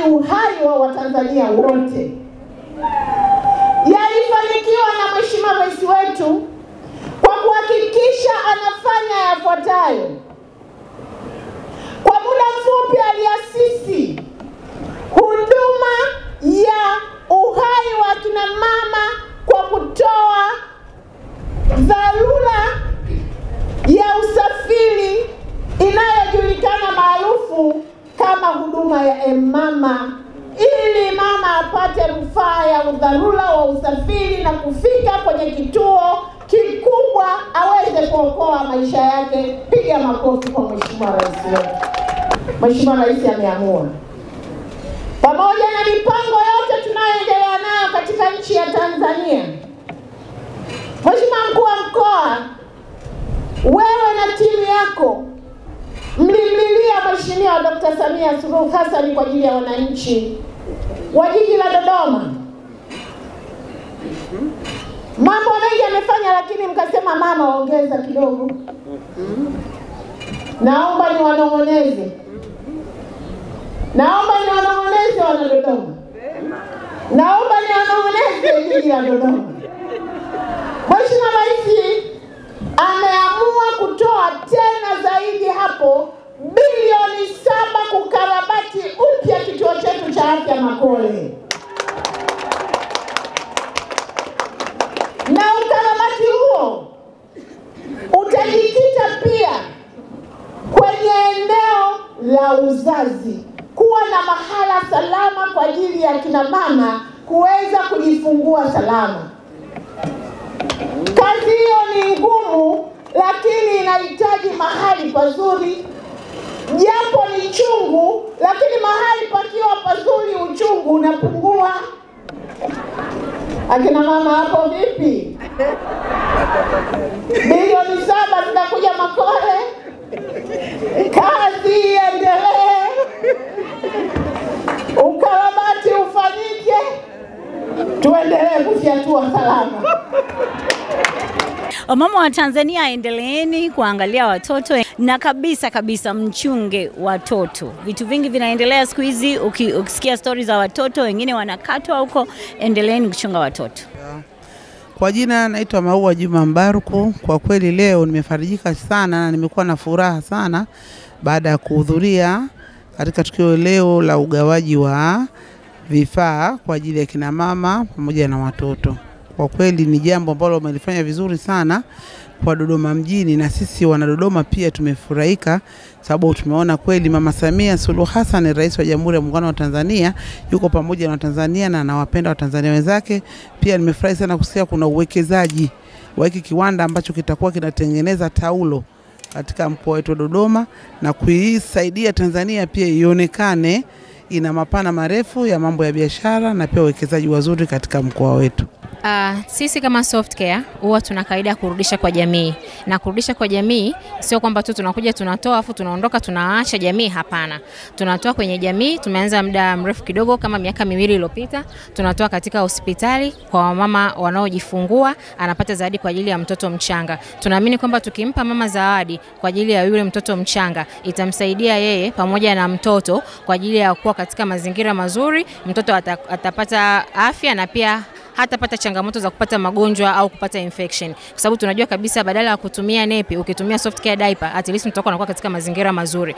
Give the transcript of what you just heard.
bali uhai wa Watanzania wote. Yalifanikiwa na Mheshimiwa Rais wetu kwa kuhakikisha anafanya yafuatayo. Kwa muda mfupi aliasisi huduma ya uhai wa kina mama kwa kutoa dharura ya usafiri inayojulikana maarufu kama huduma ya mama, ili mama apate rufaa ya udharura wa usafiri na kufika kwenye kituo kikubwa aweze kuokoa maisha yake. Piga makofi kwa Mheshimiwa Rais wetu. Mheshimiwa Rais ameamua, pamoja na mipango yote tunayoendelea nayo katika nchi ya Tanzania. Mheshimiwa Mkuu wa Mkoa, wewe na timu yako mlimlilia Mheshimiwa Dr. Samia Suluhu Hassan kwa ajili ya wananchi wa jiji la Dodoma. Mambo mengi amefanya, lakini mkasema mama ongeza kidogo. Naomba niwanong'oneze. Naomba niwanong'oneze wana Dodoma. Naomba niwanong'oneze jiji la Dodoma. Mheshimiwa Rais ameamua kutoa tena zaidi hapo bilioni 7 kukarabati upya kituo chetu cha afya Makole. Na ukarabati huo utajikita pia kwenye eneo la uzazi, kuwa na mahala salama kwa ajili ya kina mama kuweza kujifungua salama. Kazi hiyo ni ngumu, lakini inahitaji mahali pazuri. Japo ni chungu, lakini mahali pakiwa pazuri uchungu unapungua. Akina mama hapo vipi? Bilioni 7 zitakuja Makole. Kazi iendelee. Ukarabati ufanyike. Tuendelee kufyatua salama. Mama wa Tanzania, endeleeni kuangalia watoto na kabisa mchunge watoto. Vitu vingi vinaendelea siku hizi, ukisikia stories za watoto wengine wanakatwa huko, endeleeni kuchunga watoto. Kwa jina naitwa Maua Juma Mbaruku. Kwa kweli leo nimefarijika sana na nimekuwa na furaha sana baada ya kuhudhuria katika tukio leo la ugawaji wa vifaa kwa ajili ya kina mama pamoja na watoto. Kwa kweli ni jambo ambalo wamelifanya vizuri sana kwa Dodoma mjini, na sisi wana Dodoma pia tumefurahika sababu tumeona kweli Mama Samia Suluhu Hassan, Rais wa Jamhuri ya Muungano wa Tanzania, yuko pamoja na Tanzania na anawapenda Watanzania wenzake. Pia nimefurahi sana kusikia kuna uwekezaji wa hiki kiwanda ambacho kitakuwa kinatengeneza taulo katika mkoa wetu wa Dodoma na kuisaidia Tanzania pia ionekane ina mapana marefu ya mambo ya biashara na pia uwekezaji wazuri katika mkoa wetu. Sisi kama Softcare huwa tuna kaida kurudisha kwa jamii. Na kurudisha kwa jamii sio kwamba tu tunakuja tunatoa afu tunaondoka tunaacha jamii, hapana. Tunatoa kwenye jamii, tumeanza muda mrefu kidogo kama miaka 2 iliyopita. Tunatoa katika hospitali kwa mama wanaojifungua, anapata zawadi kwa ajili ya mtoto mchanga. Tunaamini kwamba tukimpa mama zawadi kwa ajili ya yule mtoto mchanga, itamsaidia yeye pamoja na mtoto kwa ajili ya kuwa katika mazingira mazuri. Mtoto atapata afya na pia hatapata changamoto za kupata magonjwa au kupata infection, kwa sababu tunajua kabisa badala ya kutumia nepi, ukitumia Softcare diaper at least mtoto anakuwa katika mazingira mazuri.